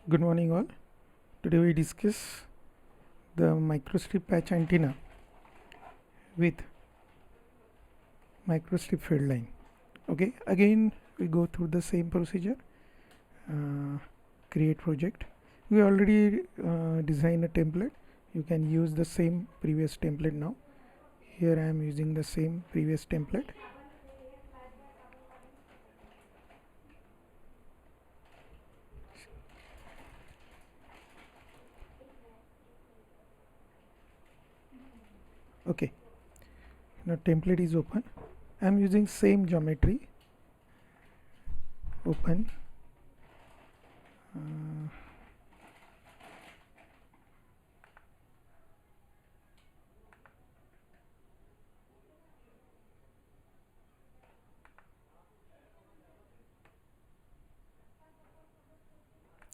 Good morning all. Today we discuss the microstrip patch antenna with microstrip feedline. Okay, again we go through the same procedure. Create project. We already designed a template. You can use the same previous template now. Here I am using the same previous template. Okay, now template is open. I am using same geometry. Open.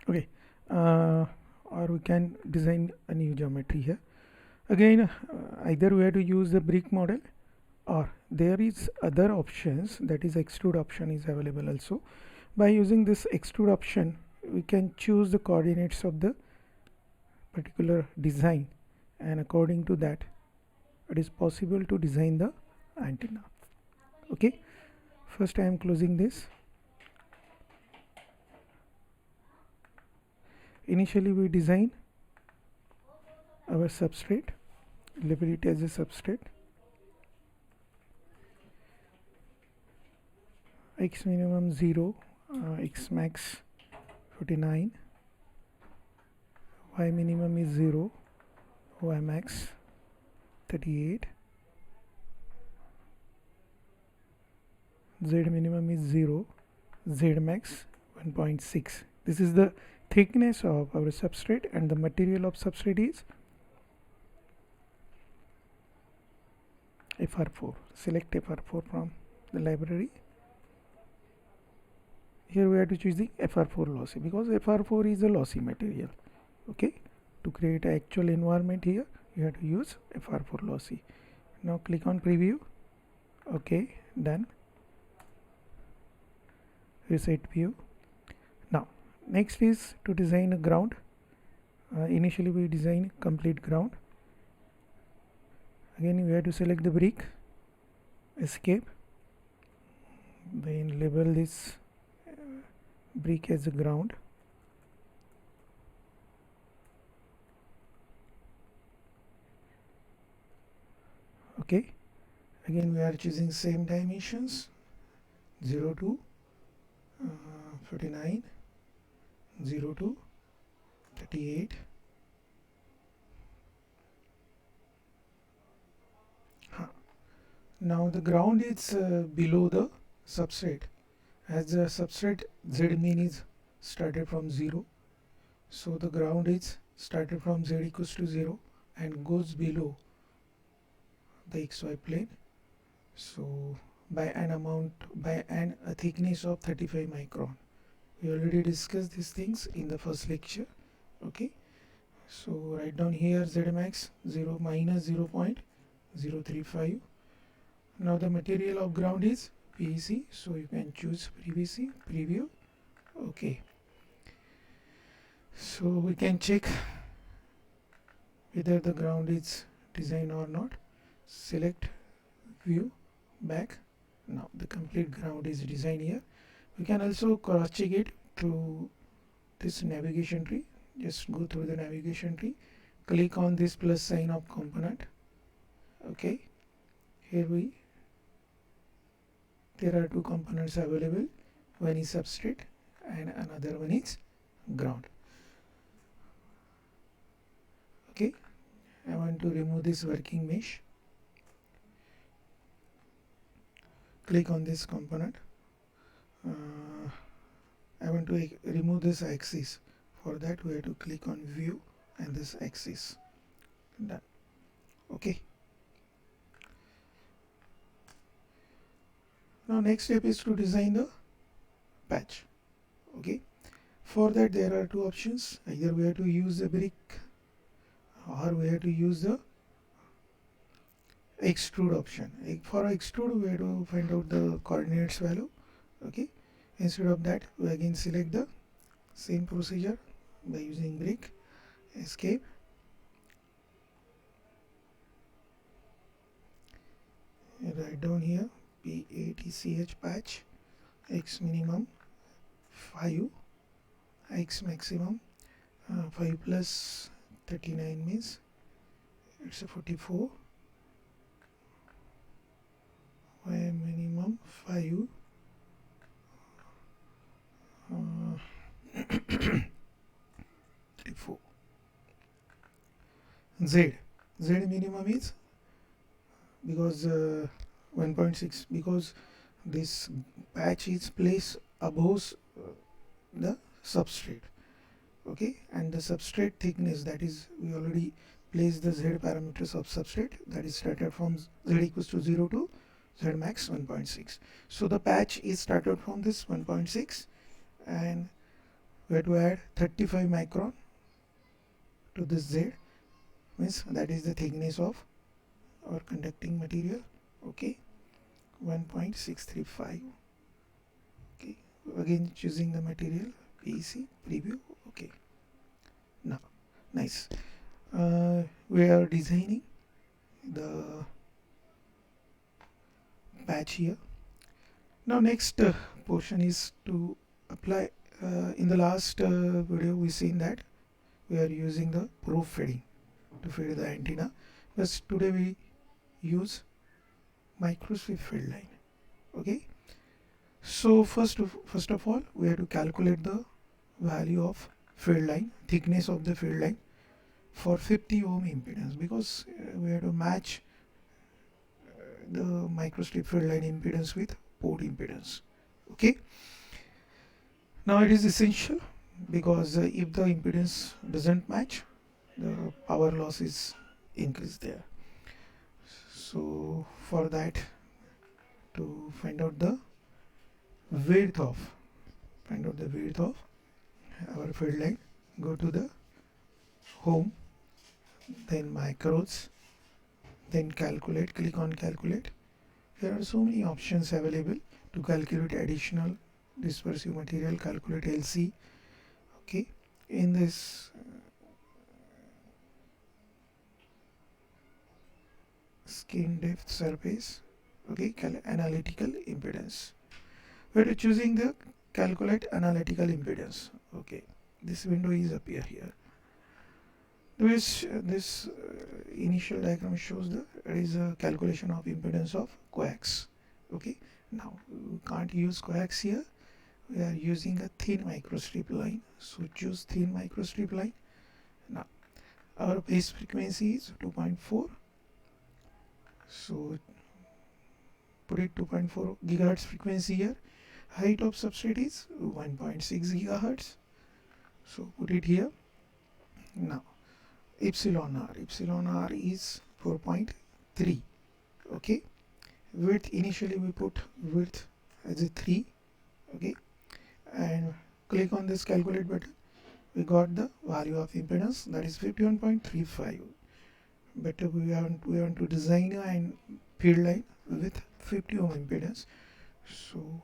Okay, or we can design a new geometry here. Again, either we have to use the brick model, or there is other options, that is extrude option is available also. By using this extrude option, we can choose the coordinates of the particular design, and according to that it is possible to design the antenna. Okay, first I am closing this. Initially we design our substrate, label it as a substrate, x minimum 0, x max 49, y minimum is 0, y max 38, z minimum is 0, z max 1.6. This is the thickness of our substrate, and the material of substrate is FR4. Select FR4 from the library. Here we have to choose the FR4 lossy, because FR4 is a lossy material. Okay, to create an actual environment here you have to use FR4 lossy. Now click on preview. Okay, done. Reset view. Now next is to design a ground. Initially we design complete ground. Again we have to select the brick, escape, then label this brick as a ground. Okay, again we are choosing same dimensions, 0 to 49, 0 to 38. Now the ground is below the substrate, as the substrate z mean is started from 0, so the ground is started from z equals to 0 and goes below the xy plane, so by a thickness of 35 micron. We already discussed these things in the first lecture. Okay, so write down here z max 0 minus 0.035. Now the material of ground is PVC, so you can choose PVC. Preview. Okay, so we can check whether the ground is designed or not. Select view, back. Now the complete ground is designed here. We can also cross check it through this navigation tree. Just go through the navigation tree, click on this plus sign of component. Okay, here there are two components available. One is substrate and another one is ground. Okay, I want to remove this working mesh. Click on this component. I want to remove this axis. For that we have to click on view and this axis. Done. Okay. Now next step is to design the patch. Okay, for that there are two options. Either we have to use the brick, or we have to use the extrude option. For extrude we have to find out the coordinates value. Okay, instead of that we again select the same procedure, by using brick. Escape. Write down here PATCH patch x minimum 5, x maximum 5 plus 39 means it's a 44, y minimum 5, 34. Z minimum is because 1.6, because this patch is placed above the substrate, okay, and the substrate thickness, that is we already placed the z parameters of substrate, that is started from z equals to 0 to z max 1.6. so the patch is started from this 1.6 and we have to add 35 micron to this z, means that is the thickness of our conducting material, okay, 1.635. okay, again choosing the material PEC preview. Okay, now nice, we are designing the patch here. Now next portion is to apply, in the last video we seen that we are using the probe feeding to feed the antenna, but today we use Microstrip Feedline. Okay, so first of all we have to calculate the value of field line, thickness of the field line for 50 ohm impedance, because we have to match the Microstrip Feedline impedance with port impedance. Okay, now it is essential because if the impedance doesn't match, the power loss is increased there. So for that, to find out the width of our field line, go to the home, then macros, then calculate, click on calculate. There are so many options available to calculate additional dispersive material, calculate LC. Okay, in this skin depth surface, okay, analytical impedance, we are choosing the calculate analytical impedance. Okay, this window is appear here. This initial diagram shows the is a calculation of impedance of coax. Okay, now we can't use coax here, we are using a thin microstrip line, so choose thin microstrip line. Now our base frequency is 2.4, so put it 2.4 gigahertz frequency here. Height of substrate is 1.6 gigahertz, so put it here. Now epsilon r is 4.3. okay, width, initially we put width as a 3. okay, and click on this calculate button, we got the value of impedance, that is 51.35. but we want to design a field line with 50 ohm impedance, so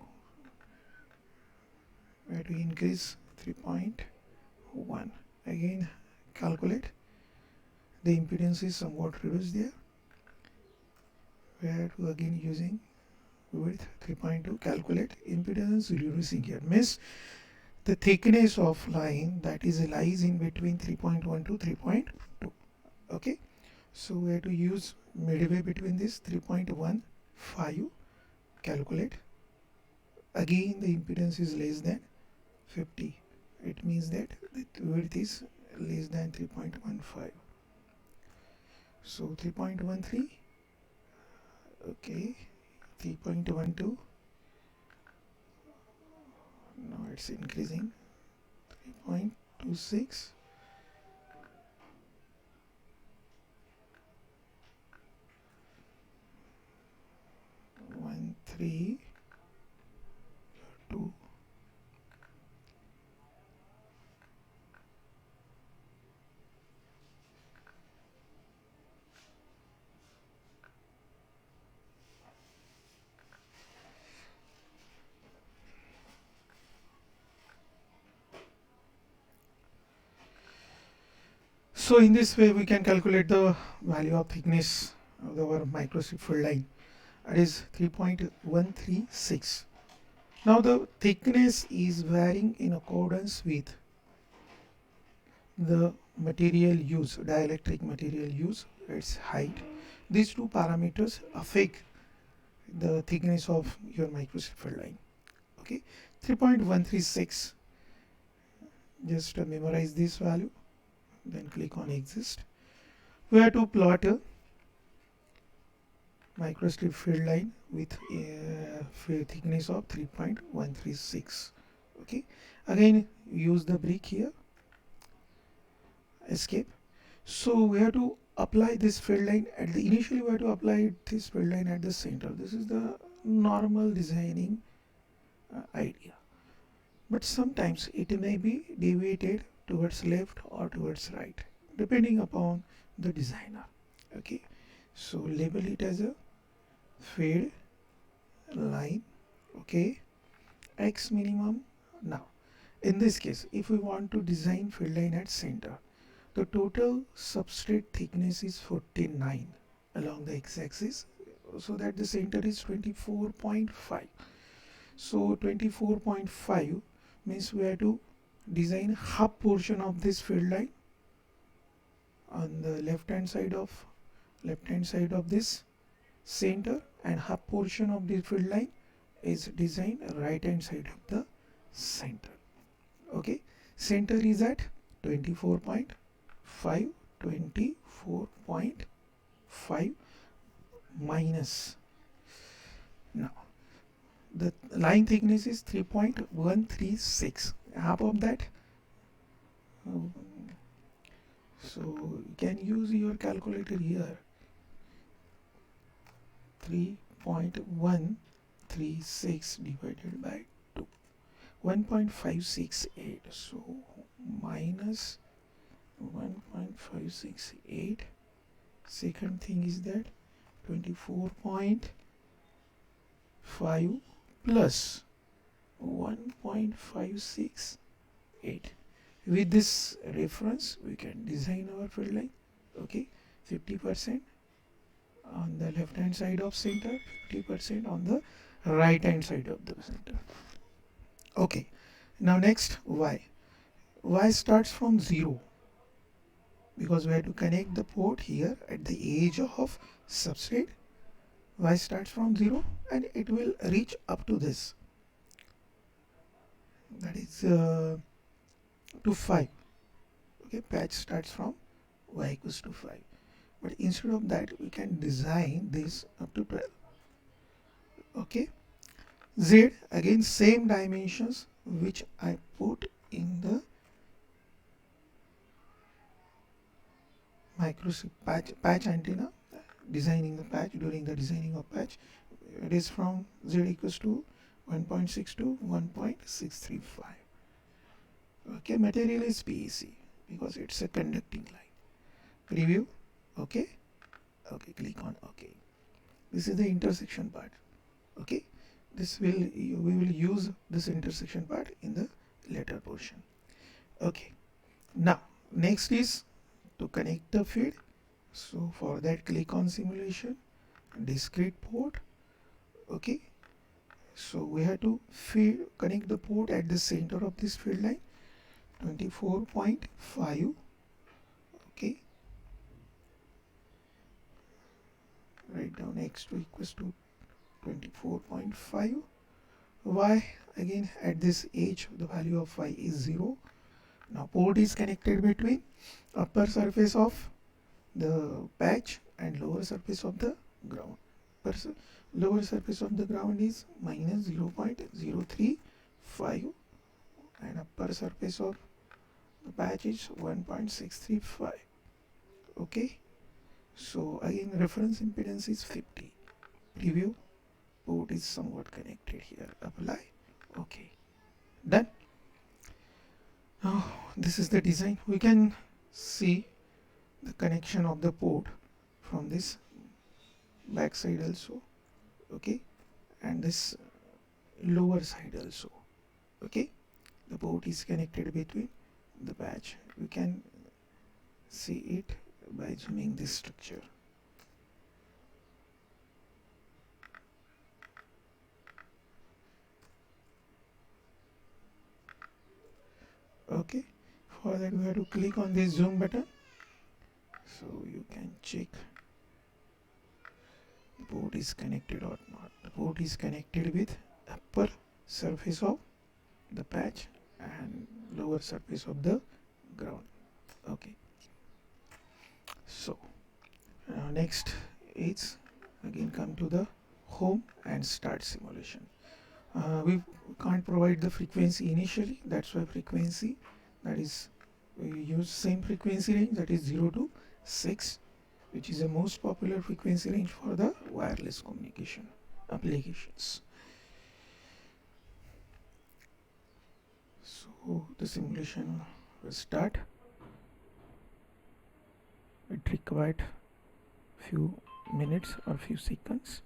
we have to increase 3.1. again calculate, the impedance is somewhat reduced there, we have to again using width 3.2, calculate, impedance reducing here, means the thickness of line that is lies in between 3.1 to 3.2. okay, so we have to use midway between this 3.15, calculate, again the impedance is less than 50, it means that the width is less than 3.15, so 3.13, okay, 3.12, now it's increasing, 3.26, 1.3, 2, So in this way we can calculate the value of thickness of our microstrip field line. It is 3.136. Now the thickness is varying in accordance with the material use, dielectric material use, its height. These two parameters affect the thickness of your microstrip field line. Okay, 3.136. Just memorize this value, then click on exist. We have to plot a microstrip field line with a thickness of 3.136. Okay, again use the brick here, escape. So we have to apply this field line at the initially we have to apply this field line at the center. This is the normal designing idea, but sometimes it may be deviated towards left or towards right depending upon the designer. Okay, so label it as a field line. Okay, x minimum. Now in this case, if we want to design field line at center, the total substrate thickness is 49 along the x-axis, so that the center is 24.5. So 24.5 means we have to design half portion of this field line on the left hand side of this center, and half portion of the field line is designed right hand side of the center. Okay, center is at 24.5, 24.5 minus, now the line thickness is 3.136, half of that. So you can use your calculator here. 3.136 divided by 2, 1.568. So minus 1.568. Second thing is that 24.5 plus 1.568. With this reference we can design our field line. Okay, 50% on the left hand side of center, 50% on the right hand side of the center. Okay, now next y starts from 0 because we have to connect the port here at the edge of substrate. Y starts from 0 and it will reach up to this, that is to 5. Okay, patch starts from y equals to 5, but instead of that we can design this up to 12. Okay, z again same dimensions which I put in the microstrip patch antenna, designing the patch. During the designing of patch, it is from z equals to 1.6 to 1.635. Okay, material is PEC because it's a conducting line. Preview. Okay, click on OK. This is the intersection part. Okay, we will use this intersection part in the later portion. Okay, now next is to connect the feed. So for that, click on simulation, discrete port. Okay, so we have to connect the port at the center of this field line, 24.5. Okay, write down x2 equals to 24.5. y again at this edge the value of y is 0. Now port is connected between upper surface of the patch and lower surface of the ground. Lower surface of the ground is minus 0.035 and upper surface of the patch is 1.635. Okay, so again reference impedance is 50. Preview. Port is somewhat connected here. Apply. Okay, done. Now this is the design. We can see the connection of the port from this back side also. Okay, and this lower side also. Okay, the port is connected between the patch. We can see it by zooming this structure. Okay, for that we have to click on this zoom button, so you can check the board is connected or not. The board is connected with upper surface of the patch and lower surface of the ground. Okay, so next is again come to the home and start simulation. We can't provide the frequency initially, that's why frequency, that is, we use same frequency range, that is 0 to 6, which is the most popular frequency range for the wireless communication applications. So the simulation will start. It required few minutes or few seconds.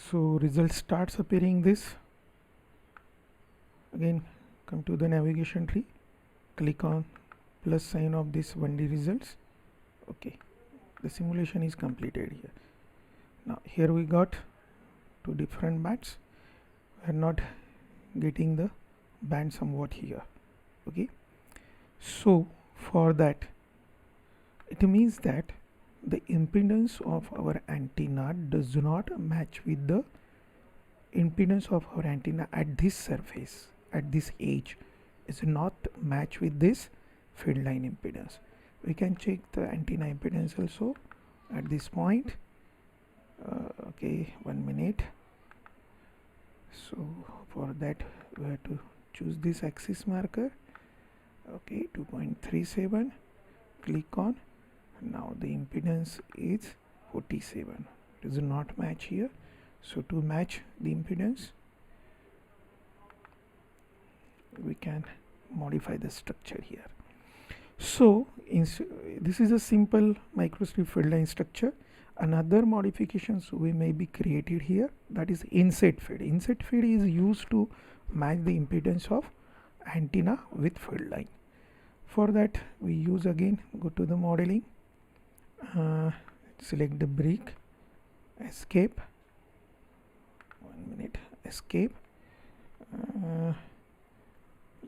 So result starts appearing this. Again come to the navigation tree, click on plus sign of this 1D results. Okay, the simulation is completed here. Now here we got two different bands. We are not getting the band somewhat here. Okay, so for that, it means that the impedance of our antenna does not match with the impedance of our antenna at this surface, at this edge, is not match with this field line impedance. We can check the antenna impedance also at this point. Okay, 1 minute. So for that we have to choose this axis marker. Okay, 2.37, click on. Now the impedance is 47. It does not match here. So to match the impedance, we can modify the structure here. So this is a simple microstrip field line structure. Another modifications we may be created here, that is inset feed. Inset feed is used to match the impedance of antenna with field line. For that we use, again go to the modeling, select the brick, escape, 1 minute, escape,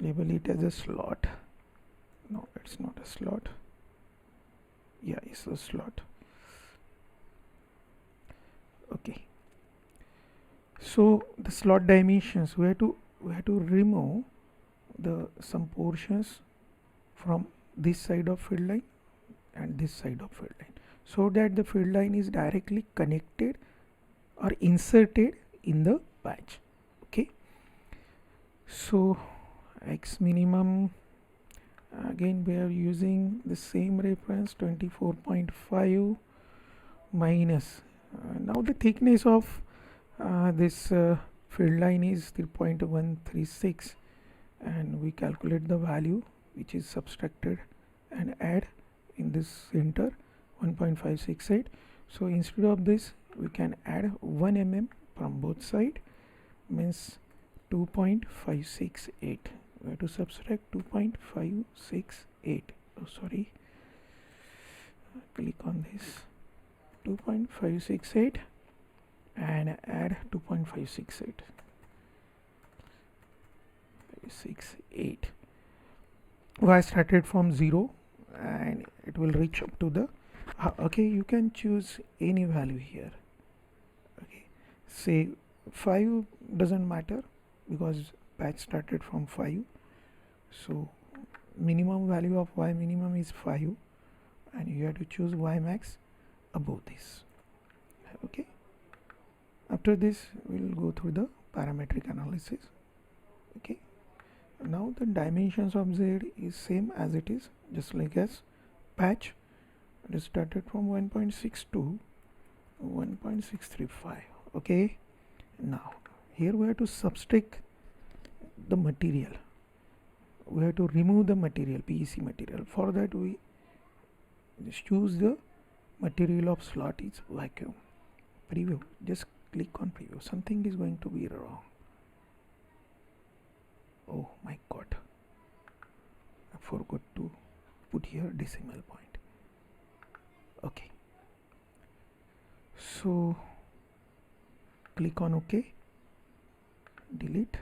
label it as a slot. No, it's not a slot. Yeah, it's a slot. Okay, so the slot dimensions, we have to remove the some portions from this side of field line and this side of field line, so that the field line is directly connected or inserted in the patch. Okay, so x minimum, again we are using the same reference, 24.5 minus, now the thickness of this field line is 3.136, and we calculate the value which is subtracted and add in this center, 1.568. so instead of this we can add 1 mm from both side, means 2.568. we have to subtract 2.568. oh sorry, click on this, 2.568 and add 2.568. 68. I started from 0 and it will reach up to the okay, you can choose any value here. Okay, say 5 doesn't matter because patch started from 5, so minimum value of y minimum is 5 and you have to choose y max above this. Okay, after this we will go through the parametric analysis. Okay, now the dimensions of z is same as it is, just like as patch. It is started from 1.6 to 1.635. okay, now here we have to subtract the material we have to remove the material, PEC material. For that we just choose the material of slot is vacuum. Preview, just click on preview. Something is going to be wrong. Oh my god, I forgot to put here decimal point. Okay, so click on OK, delete,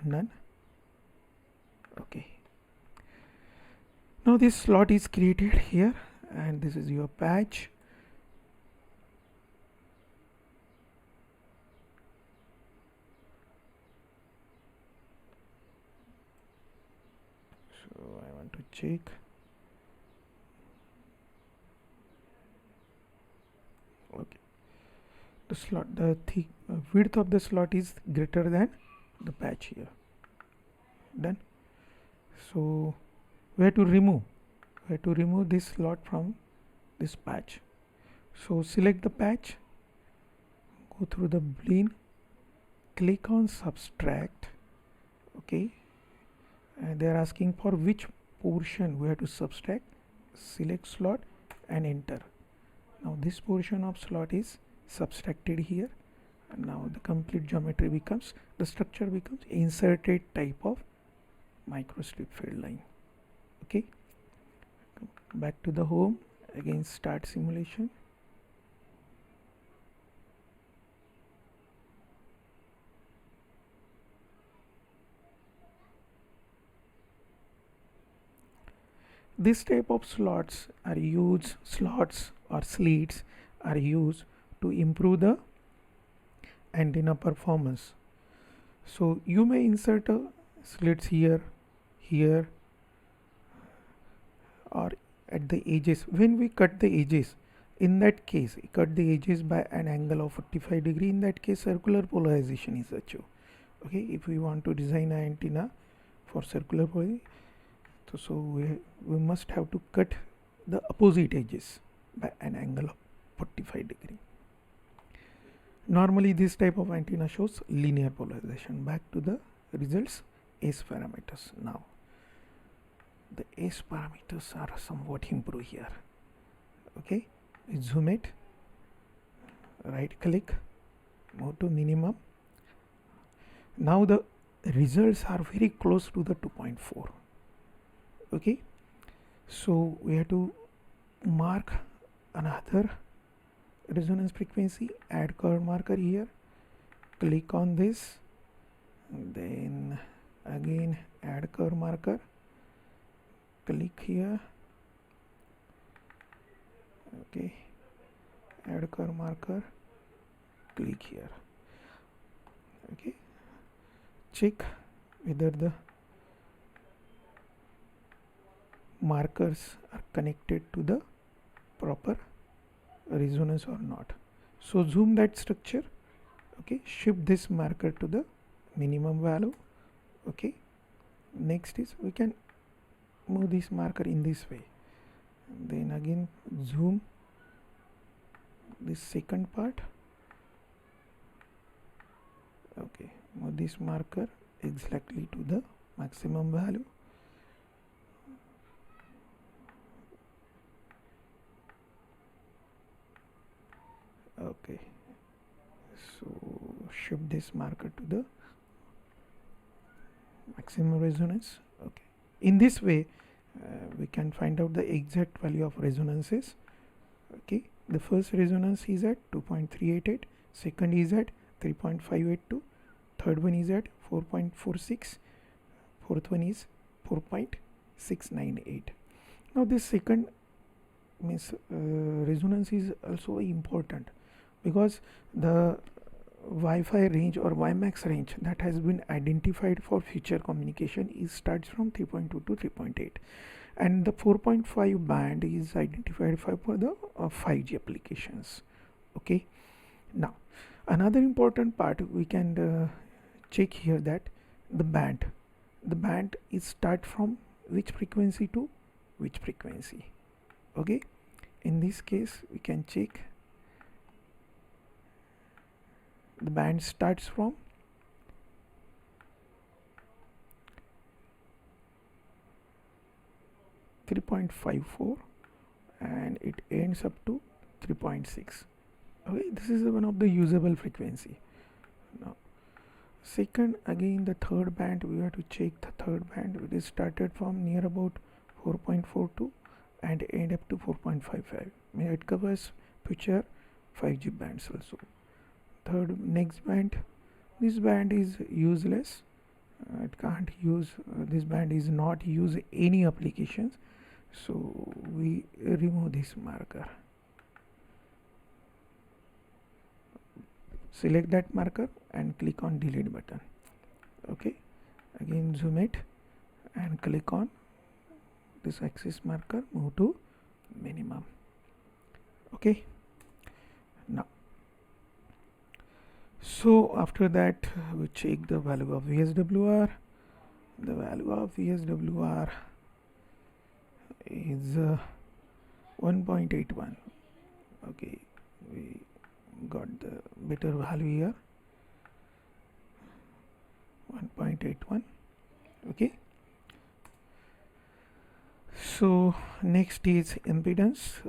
none. Okay, now this slot is created here, and this is your patch. So I want to check. Okay, the slot, the width of the slot is greater than the patch here. Done. So we have to remove this slot from this patch. So select the patch, go through the boolean, click on subtract. Okay, and they are asking for which portion we have to subtract. Select slot and enter. Now this portion of slot is subtracted here, and now the complete geometry becomes, the structure becomes inserted type of microstrip field line. Okay, back to the home, again start simulation. This type of slots or slits are used to improve the antenna performance. So you may insert a slits here, or at the edges. When we cut the edges, in that case cut the edges by an angle of 45 degree. In that case circular polarization is achieved. Okay, if we want to design an antenna for circular polarization, so we must have to cut the opposite edges by an angle of 45 degree. Normally this type of antenna shows linear polarization. Back to the results, S parameters. Now the S parameters are somewhat improved here. Okay, zoom it, right click, move to minimum. Now the results are very close to the 2.4. Okay, so we have to mark another resonance frequency, add curve marker here, click on this, then again add curve marker, click here. Okay, add curve marker, click here. Okay, check whether the markers are connected to the proper resonance or not. So zoom that structure. Okay, shift this marker to the minimum value. Okay, next is we can move this marker in this way, then again zoom this second part. Okay, move this marker exactly to the maximum value. Okay, so shift this marker to the maximum resonance. Okay, in this way we can find out the exact value of resonances. Okay, the first resonance is at 2.388, second is at 3.582, third one is at 4.46, fourth one is 4.698. now this second means resonance is also important, because the Wi-Fi range or WiMAX range that has been identified for future communication is starts from 3.2 to 3.8, and the 4.5 band is identified for the 5G applications. Okay, now another important part we can check here, that the band is start from which frequency to which frequency. Okay, in this case we can check the band starts from 3.54 and it ends up to 3.6. Okay, this is one of the usable frequency. Now second, again the third band, we have to check the third band. It is started from near about 4.42 and end up to 4.55. It covers future 5G bands also. Third, next band, this band is useless. It can't use, this band is not use any applications, so we remove this marker. Select that marker and click on delete button. Okay, again zoom it and click on this axis marker, move to minimum. Okay, now so after that we check the value of VSWR. The value of VSWR is 1.81. okay, we got the better value here, 1.81. okay, so next is impedance.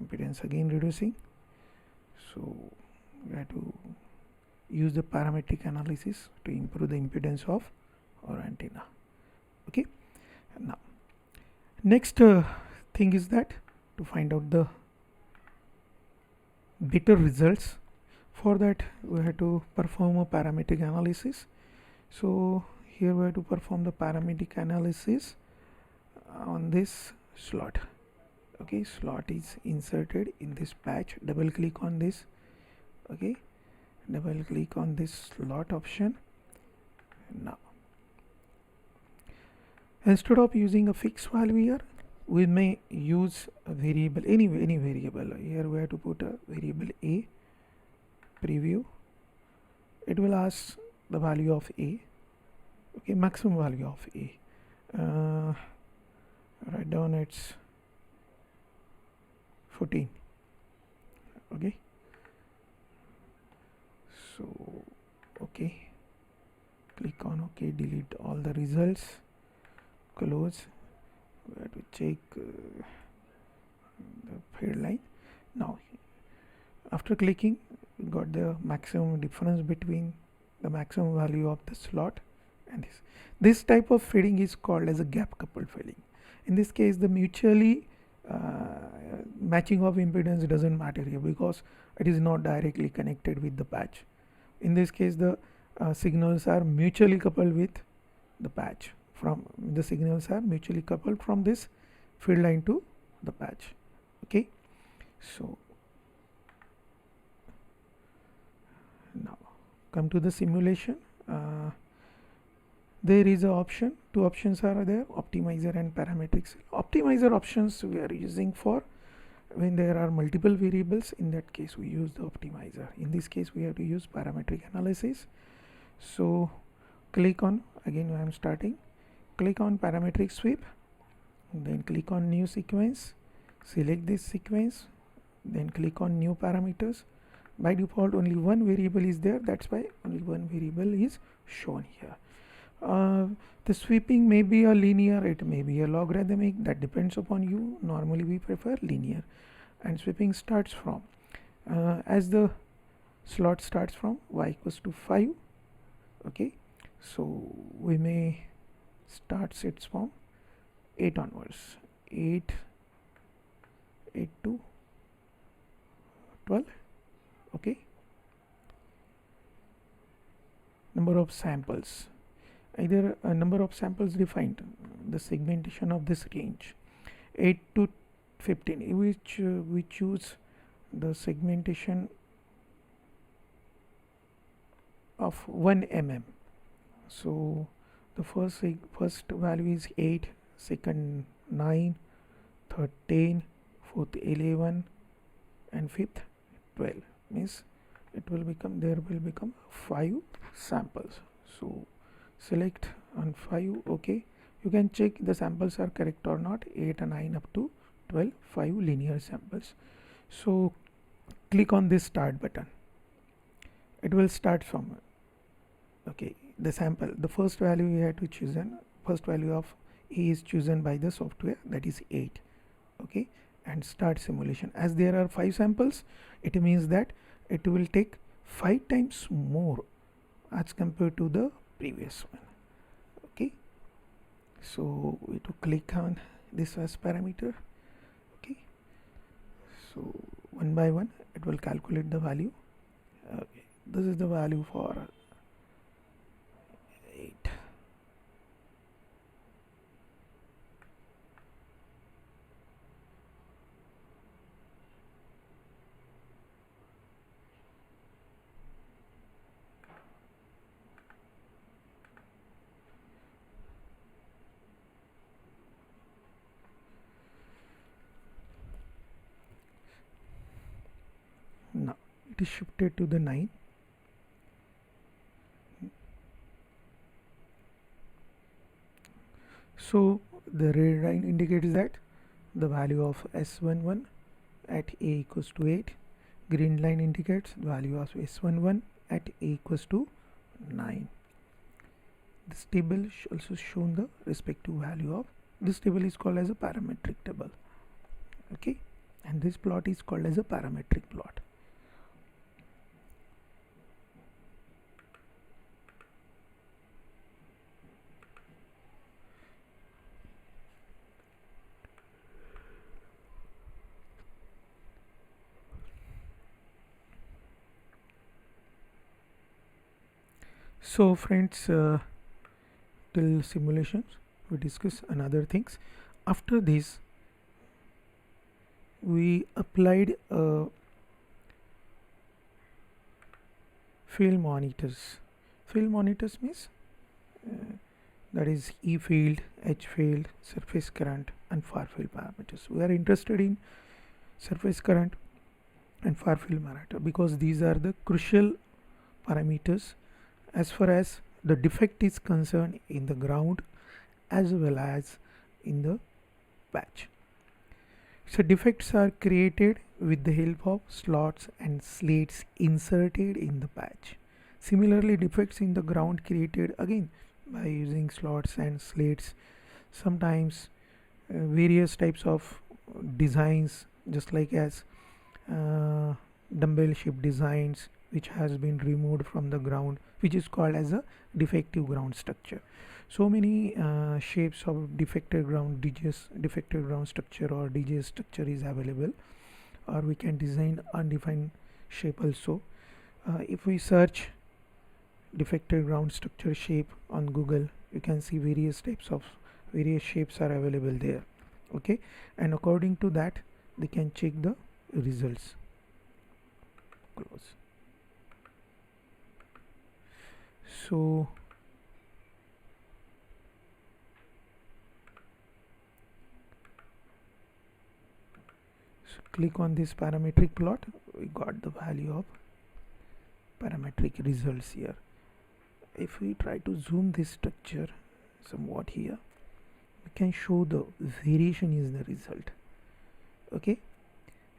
Impedance again reducing, so we have to use the parametric analysis to improve the impedance of our antenna. Okay, now next thing is that to find out the better results, for that we have to perform a parametric analysis. So here we have to perform the parametric analysis on this slot. Okay, slot is inserted in this patch. Double click on this. Okay, double click on this slot option. Now instead of using a fixed value here, we may use a variable, any variable. Here we have to put a variable a, preview. It will ask the value of a. Okay, maximum value of a. Write down it's 14. Okay, so okay, click on OK, delete all the results, close. We have to check the feedline. Now after clicking, we got the maximum difference between the maximum value of the slot and this type of feeding is called as a gap coupled feeding. In this case, the mutually matching of impedance doesn't matter here because it is not directly connected with the patch. In this case, the signals are mutually coupled with the patch. From the signals are mutually coupled from this field line to the patch. Okay, so now come to the simulation. There is a option, two options are there, optimizer and parametrics. Optimizer options we are using for when there are multiple variables. In that case we use the optimizer. In this case we have to use parametric analysis. So click on, again I am starting, click on parametric sweep, then click on new sequence, select this sequence, then click on new parameters. By default only one variable is there, that's why only one variable is shown here. The sweeping may be a linear, it may be a logarithmic, that depends upon you. Normally we prefer linear, and sweeping starts from as the slot starts from y equals to 5. Okay, so we may start sets from 8 onwards, 8 to 12. Okay, number of samples, either a number of samples defined, the segmentation of this range 8 to 15, which we choose the segmentation of 1 mm. So the first value is 8, second 9, third 10, fourth 11, and fifth 12. Means it will become, there will become 5 samples. So select on 5. Okay, you can check the samples are correct or not. 8 and 9 up to 12, 5 linear samples. So click on this start button. It will start from, okay, the sample, the first value we have to choose an first value of A is chosen by the software, that is 8. Okay, and start simulation. As there are 5 samples, it means that it will take 5 times more as compared to the previous one. Okay, so we to click on this as parameter. Okay, so one by one it will calculate the value. Okay, this is the value for 8. Now it is shifted to the 9. So the red line indicates that the value of S11 at A equals to 8. Green line indicates the value of S11 at A equals to 9. This table also shown the respective value of. This table is called as a parametric table. Okay, and this plot is called as a parametric plot. So friends, till simulations we discuss another things. After this we applied field monitors. Field monitors means that is E field, H field, surface current and far field parameters. We are interested in surface current and far field parameter because these are the crucial parameters as far as the defect is concerned in the ground as well as in the patch. So defects are created with the help of slots and slates inserted in the patch. Similarly, defects in the ground created again by using slots and slates. Sometimes various types of designs, just like as dumbbell ship designs, which has been removed from the ground, which is called as a defective ground structure. So many shapes of defective ground structure or DGS structure is available, or we can design undefined shape also. If we search defective ground structure shape on Google, you can see various shapes are available there. Okay, and according to that they can check the results. Close. So click on this parametric plot. We got the value of parametric results here. If we try to zoom this structure somewhat here, we can show the variation is the result. Okay,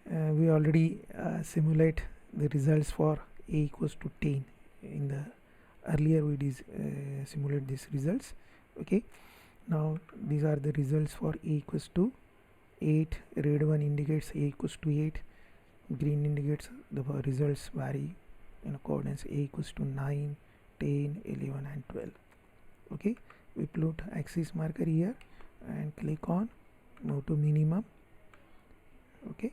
we already simulate the results for A equals to 10 in the earlier we simulate these results. Okay, now these are the results for A equals to 8. Red one indicates A equals to 8. Green indicates the results vary in accordance. A equals to 9, 10, 11 and 12. Okay, we put axis marker here and click on move to minimum. Okay,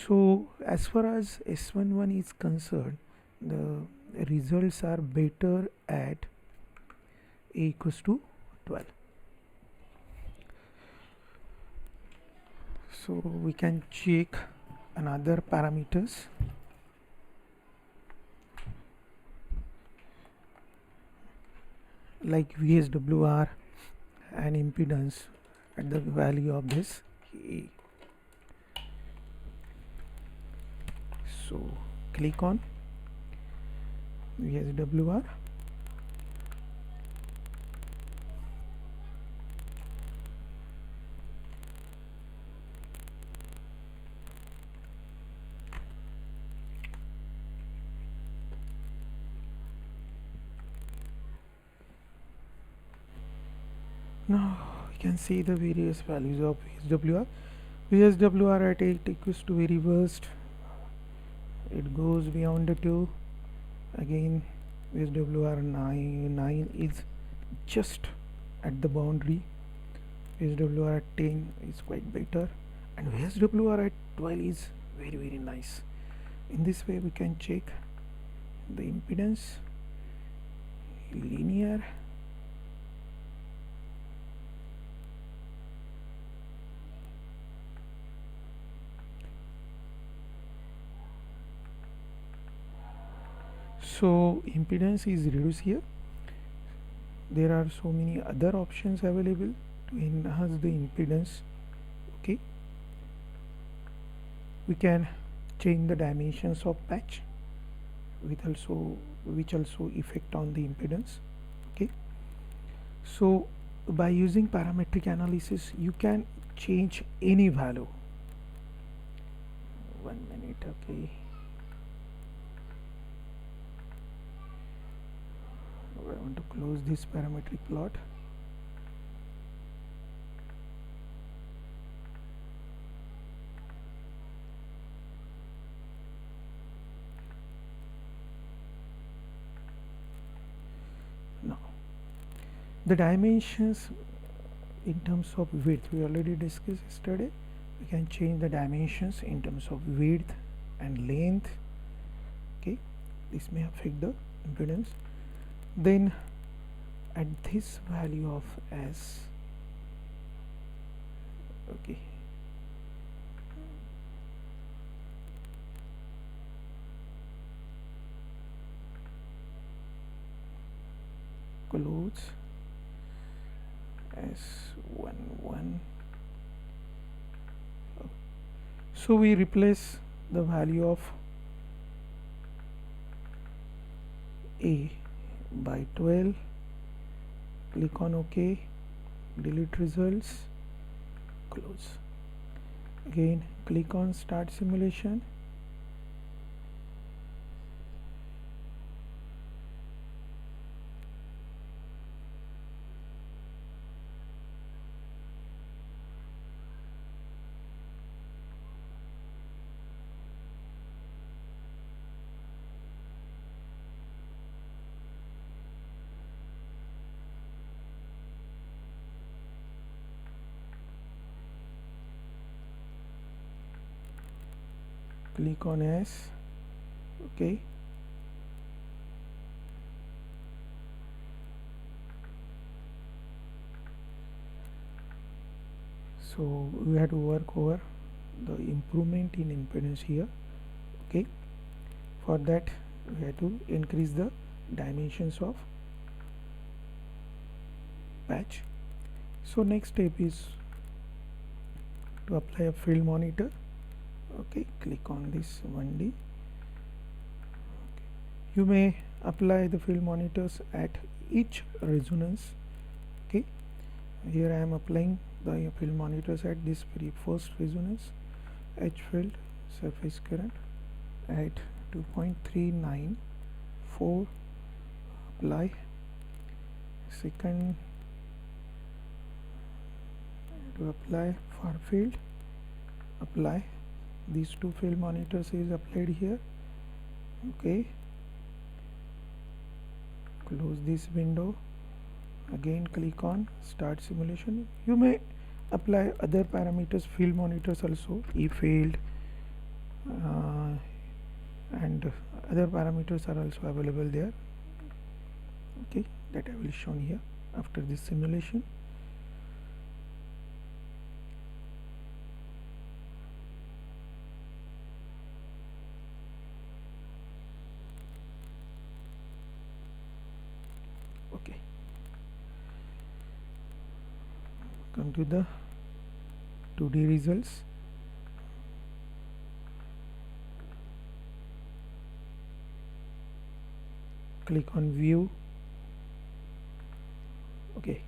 so as far as S11 is concerned, the results are better at A equals to 12. So we can check another parameters like VSWR and impedance at the value of this A. So click on VSWR. Now we can see the various values of VSWR. VSWR at 8 equals to very worst, it goes beyond the 2. Again VSWR 9 is just at the boundary. VSWR at 10 is quite better, and VSWR at 12 is very nice. In this way we can check the impedance, linear, so impedance is reduced here. There are so many other options available to enhance the impedance. Okay, we can change the dimensions of patch which also affect on the impedance. Okay, so by using parametric analysis you can change any value. 1 minute. Okay, I want to close this parametric plot. Now the dimensions in terms of width we already discussed yesterday. We can change the dimensions in terms of width and length. Okay, this may affect the impedance. Then at this value of S, okay, close S11. So we replace the value of A by 12, click on OK, delete results, close. Again click on start simulation. Click on S. Okay, so we have to work over the improvement in impedance here. Okay, for that we have to increase the dimensions of patch. So next step is to apply a field monitor. Okay, click on this 1D. Okay. You may apply the field monitors at each resonance. Okay, here I am applying the field monitors at this very first resonance. H field surface current at 2.394, apply. Second, to apply far field, apply. These two field monitors is applied here. Okay, close this window. Again click on start simulation. You may apply other parameters, field monitors also, E field and other parameters are also available there. Okay, that I will show here after this simulation. Okay, come to the 2D results. Click on view. Okay,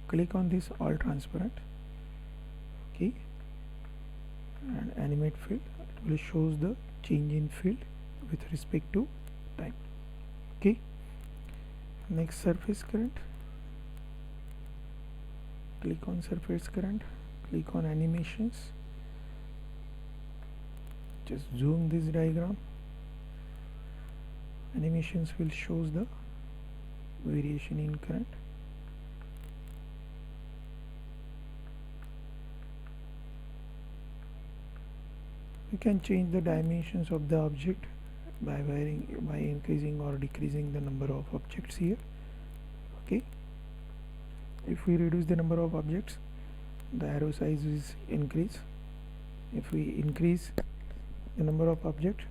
click on this all transparent. Okay, and animate field. It will shows the change in field with respect to time. Okay, next surface current. click on surface current, click on animations, just zoom this diagram. Animations will shows the variation in current. We can change the dimensions of the object by increasing or decreasing the number of objects here. Okay, if we reduce the number of objects, the arrow size is increase. If we increase the number of objects,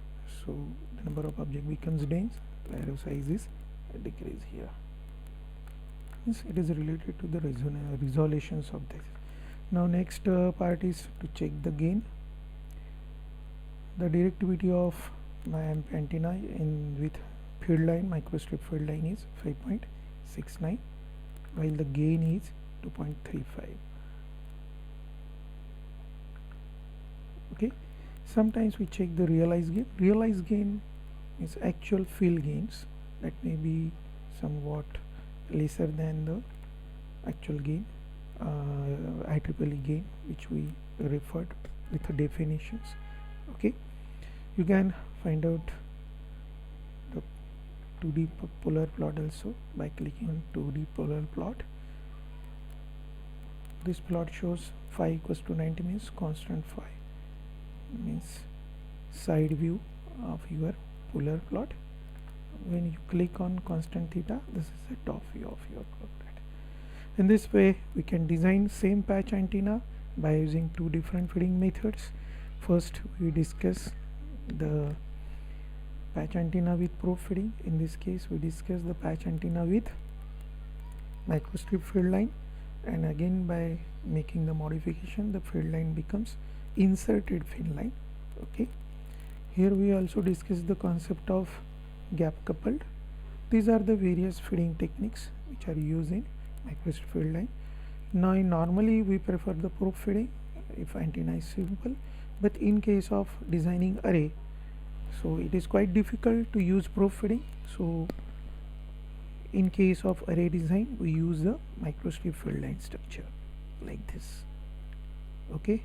so the number of object becomes dense, the arrow size is decrease here. It is related to the resolutions of this. Now next part is to check the gain. The directivity of my antenna with Feedline, Microstrip Feedline is 5.69, while the gain is 2.35. Okay, sometimes we check the realized gain. Realized gain is actual field gains that may be somewhat lesser than the actual gain, IEEE gain, which we referred with the definitions. Okay, you can find out the 2D polar plot also by clicking on 2D polar plot. This plot shows phi equals to 90 means constant phi, means side view of your polar plot. When you click on constant theta, this is the top view of your plot. In this way we can design same patch antenna by using two different feeding methods. First we discuss the patch antenna with probe feeding. In this case we discuss the patch antenna with microstrip Feedline, and again by making the modification, the Feedline becomes inserted Feedline. Okay, here we also discuss the concept of gap coupled. These are the various feeding techniques which are used in microstrip Feedline. Now normally we prefer the probe feeding if antenna is simple, but in case of designing array, so it is quite difficult to use probe feeding. So in case of array design we use the microstrip Feedline structure like this. Okay.